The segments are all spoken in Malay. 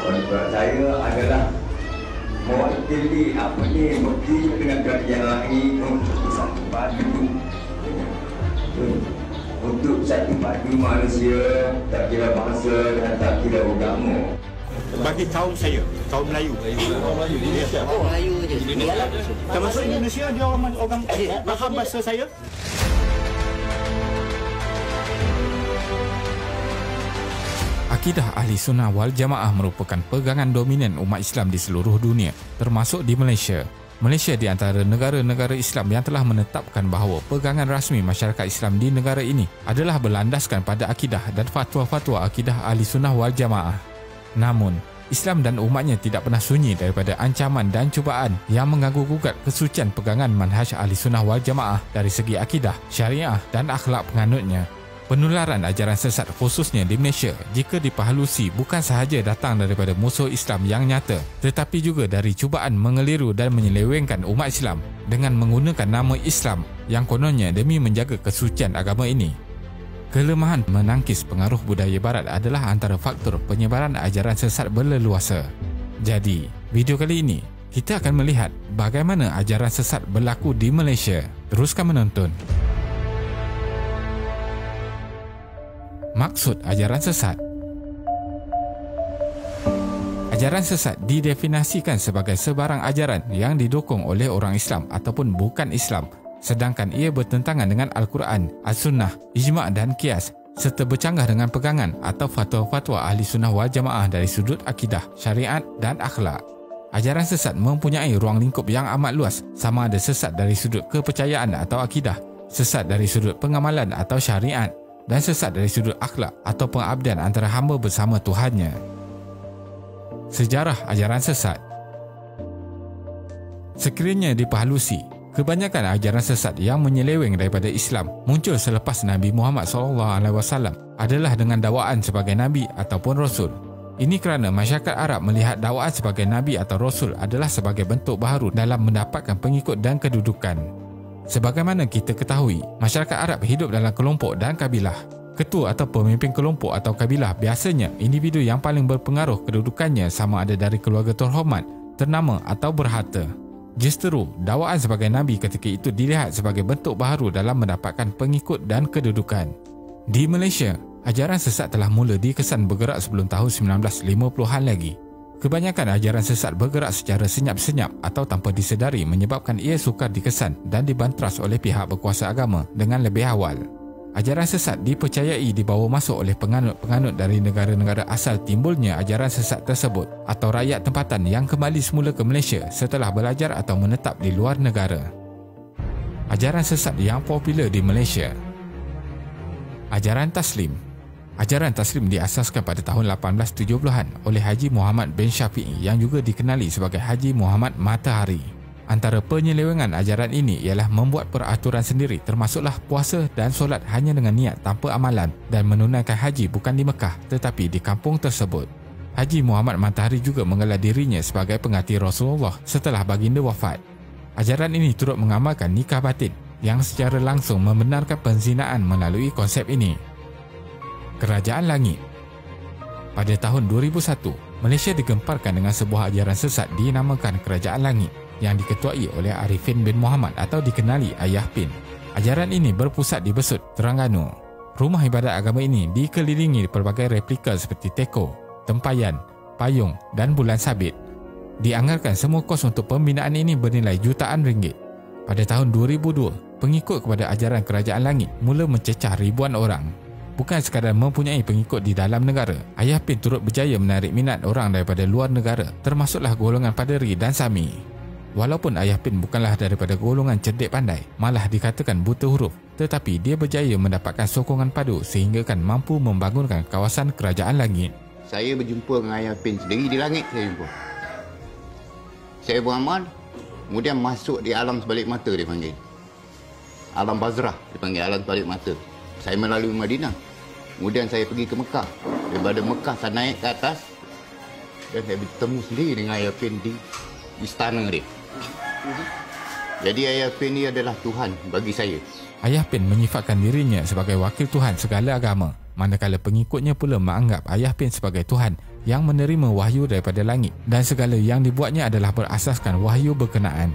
Kontrak saya adalah mewakili mewakili dengan kerajaan langit untuk satu padu manusia, tak kira bangsa dan tak kira agama. Bagi kaum saya, kaum Melayu. Orang Melayu je. Termasuk Indonesia, dia orang faham bahasa saya. Akidah Ahli Sunnah wal Jamaah merupakan pegangan dominan umat Islam di seluruh dunia, termasuk di Malaysia. Malaysia di antara negara-negara Islam yang telah menetapkan bahawa pegangan rasmi masyarakat Islam di negara ini adalah berlandaskan pada akidah dan fatwa-fatwa akidah Ahli Sunnah wal Jamaah. Namun, Islam dan umatnya tidak pernah sunyi daripada ancaman dan cubaan yang mengganggu-gugat kesucian pegangan manhaj Ahli Sunnah wal Jamaah dari segi akidah, syariah dan akhlak penganutnya. Penularan ajaran sesat khususnya di Malaysia jika diperhalusi bukan sahaja datang daripada musuh Islam yang nyata, tetapi juga dari cubaan mengeliru dan menyelewengkan umat Islam dengan menggunakan nama Islam yang kononnya demi menjaga kesucian agama ini. Kelemahan menangkis pengaruh budaya barat adalah antara faktor penyebaran ajaran sesat berleluasa. Jadi, video kali ini kita akan melihat bagaimana ajaran sesat berlaku di Malaysia. Teruskan menonton. Maksud ajaran sesat. Ajaran sesat didefinisikan sebagai sebarang ajaran yang didukung oleh orang Islam ataupun bukan Islam, sedangkan ia bertentangan dengan Al-Quran, As-Sunnah, Ijma' dan Qiyas, serta bercanggah dengan pegangan atau fatwa-fatwa Ahli Sunnah wal Jamaah dari sudut akidah, syariat dan akhlak. Ajaran sesat mempunyai ruang lingkup yang amat luas, sama ada sesat dari sudut kepercayaan atau akidah, sesat dari sudut pengamalan atau syariat, dan sesat dari sudut akhlak atau pengabdian antara hamba bersama Tuhannya. Sejarah ajaran sesat. Sekiranya diperhalusi, kebanyakan ajaran sesat yang menyeleweng daripada Islam muncul selepas Nabi Muhammad SAW adalah dengan dakwaan sebagai Nabi ataupun Rasul. Ini kerana masyarakat Arab melihat dakwaan sebagai Nabi atau Rasul adalah sebagai bentuk baharu dalam mendapatkan pengikut dan kedudukan. Sebagaimana kita ketahui, masyarakat Arab hidup dalam kelompok dan kabilah. Ketua atau pemimpin kelompok atau kabilah biasanya individu yang paling berpengaruh kedudukannya sama ada dari keluarga terhormat, ternama atau berharta. Justru, dakwaan sebagai Nabi ketika itu dilihat sebagai bentuk baharu dalam mendapatkan pengikut dan kedudukan. Di Malaysia, ajaran sesat telah mula dikesan bergerak sebelum tahun 1950-an lagi. Kebanyakan ajaran sesat bergerak secara senyap-senyap atau tanpa disedari menyebabkan ia sukar dikesan dan dibantras oleh pihak berkuasa agama dengan lebih awal. Ajaran sesat dipercayai dibawa masuk oleh penganut-penganut dari negara-negara asal timbulnya ajaran sesat tersebut atau rakyat tempatan yang kembali semula ke Malaysia setelah belajar atau menetap di luar negara. Ajaran sesat yang popular di Malaysia. Ajaran Taslim. Ajaran Taslim diasaskan pada tahun 1870-an oleh Haji Muhammad bin Syafi'i yang juga dikenali sebagai Haji Muhammad Matahari. Antara penyelewengan ajaran ini ialah membuat peraturan sendiri termasuklah puasa dan solat hanya dengan niat tanpa amalan dan menunaikan haji bukan di Mekah tetapi di kampung tersebut. Haji Muhammad Matahari juga menggelar dirinya sebagai pengganti Rasulullah setelah baginda wafat. Ajaran ini turut mengamalkan nikah batin yang secara langsung membenarkan penzinaan melalui konsep ini. Kerajaan Langit. Pada tahun 2001, Malaysia digemparkan dengan sebuah ajaran sesat dinamakan Kerajaan Langit yang diketuai oleh Arifin bin Muhammad atau dikenali Ayah Pin. Ajaran ini berpusat di Besut, Terengganu. Rumah ibadat agama ini dikelilingi pelbagai replika seperti teko, tempayan, payung dan bulan sabit. Dianggarkan semua kos untuk pembinaan ini bernilai jutaan ringgit. Pada tahun 2002, pengikut kepada ajaran Kerajaan Langit mula mencecah ribuan orang. Bukan sekadar mempunyai pengikut di dalam negara, Ayah Pin turut berjaya menarik minat orang daripada luar negara, termasuklah golongan Paderi dan Sami. Walaupun Ayah Pin bukanlah daripada golongan cerdik pandai, malah dikatakan buta huruf, tetapi dia berjaya mendapatkan sokongan padu sehinggakan mampu membangunkan kawasan Kerajaan Langit. Saya berjumpa dengan Ayah Pin sendiri di langit saya jumpa. Saya beramal, kemudian masuk di alam sebalik mata dia panggil. Alam Bazrah dipanggil alam sebalik mata. Saya melalui Madinah. Kemudian saya pergi ke Mekah. Daripada Mekah saya naik ke atas dan saya bertemu sendiri dengan Ayah Pin di istana dia. Jadi Ayah Pin ni adalah Tuhan bagi saya. Ayah Pin menyifatkan dirinya sebagai wakil Tuhan segala agama, manakala pengikutnya pula menganggap Ayah Pin sebagai Tuhan yang menerima wahyu daripada langit dan segala yang dibuatnya adalah berasaskan wahyu berkenaan.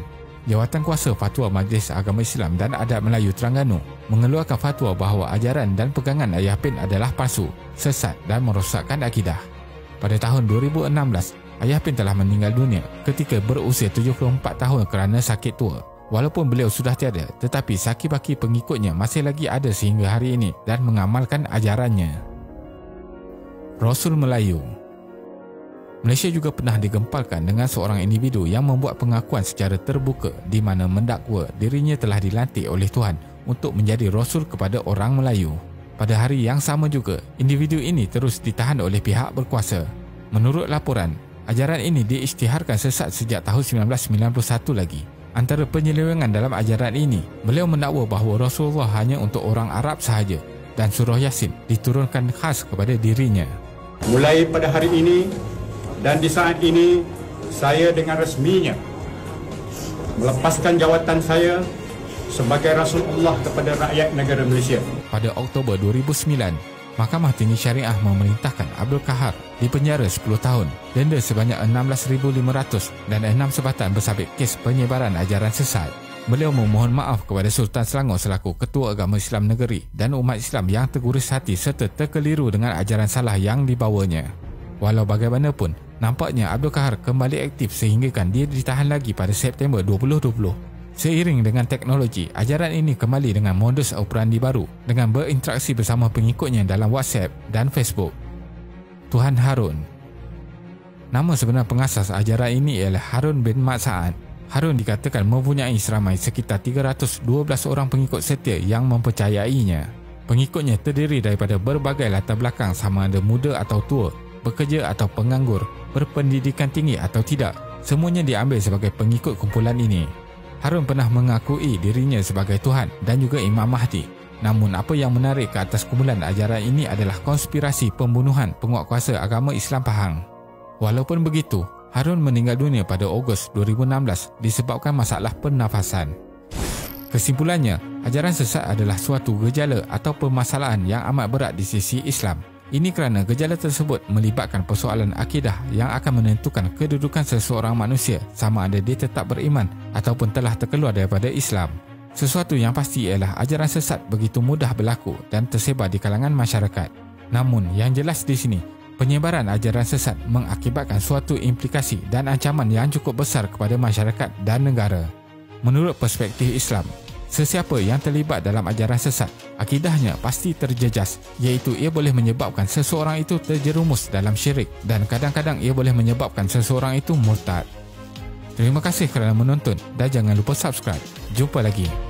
Jawatan Kuasa Fatwa Majlis Agama Islam dan Adat Melayu Terengganu mengeluarkan fatwa bahawa ajaran dan pegangan Ayah Pin adalah palsu, sesat dan merosakkan akidah. Pada tahun 2016, Ayah Pin telah meninggal dunia ketika berusia 74 tahun kerana sakit tua. Walaupun beliau sudah tiada, tetapi saki-baki pengikutnya masih lagi ada sehingga hari ini dan mengamalkan ajarannya. Rasul Melayu. Malaysia juga pernah digempalkan dengan seorang individu yang membuat pengakuan secara terbuka di mana mendakwa dirinya telah dilantik oleh Tuhan untuk menjadi Rasul kepada orang Melayu. Pada hari yang sama juga, individu ini terus ditahan oleh pihak berkuasa. Menurut laporan, ajaran ini diisytiharkan sesat sejak tahun 1991 lagi. Antara penyelewengan dalam ajaran ini, beliau mendakwa bahawa Rasulullah hanya untuk orang Arab sahaja dan surah Yasin diturunkan khas kepada dirinya. Mulai pada hari ini dan di saat ini, saya dengan resminya melepaskan jawatan saya sebagai Rasulullah kepada rakyat negara Malaysia. Pada Oktober 2009, Mahkamah Tinggi Syariah memerintahkan Abdul Kahar dipenjara 10 tahun, denda sebanyak 16,500 dan 6 sebatan bersabit kes penyebaran ajaran sesat. Beliau memohon maaf kepada Sultan Selangor selaku Ketua Agama Islam Negeri dan umat Islam yang terguris hati serta terkeliru dengan ajaran salah yang dibawanya. Walau bagaimanapun, nampaknya Abdul Kahar kembali aktif sehinggakan dia ditahan lagi pada September 2020. Seiring dengan teknologi, ajaran ini kembali dengan modus operandi baru dengan berinteraksi bersama pengikutnya dalam WhatsApp dan Facebook. Tuhan Harun. Nama sebenar pengasas ajaran ini ialah Harun bin Mat Saad. Harun dikatakan mempunyai seramai sekitar 312 orang pengikut setia yang mempercayainya. Pengikutnya terdiri daripada berbagai latar belakang sama ada muda atau tua, bekerja atau penganggur, berpendidikan tinggi atau tidak. Semuanya diambil sebagai pengikut kumpulan ini. Harun pernah mengakui dirinya sebagai Tuhan dan juga Imam Mahdi. Namun apa yang menarik ke atas kumpulan ajaran ini adalah konspirasi pembunuhan penguatkuasa agama Islam Pahang. Walaupun begitu, Harun meninggal dunia pada Ogos 2016 disebabkan masalah pernafasan. Kesimpulannya, ajaran sesat adalah suatu gejala atau permasalahan yang amat berat di sisi Islam. Ini kerana gejala tersebut melibatkan persoalan akidah yang akan menentukan kedudukan seseorang manusia sama ada dia tetap beriman ataupun telah terkeluar daripada Islam. Sesuatu yang pasti ialah ajaran sesat begitu mudah berlaku dan tersebar di kalangan masyarakat. Namun yang jelas di sini, penyebaran ajaran sesat mengakibatkan suatu implikasi dan ancaman yang cukup besar kepada masyarakat dan negara. Menurut perspektif Islam, sesiapa yang terlibat dalam ajaran sesat, akidahnya pasti terjejas, iaitu ia boleh menyebabkan seseorang itu terjerumus dalam syirik dan kadang-kadang ia boleh menyebabkan seseorang itu murtad. Terima kasih kerana menonton dan jangan lupa subscribe. Jumpa lagi.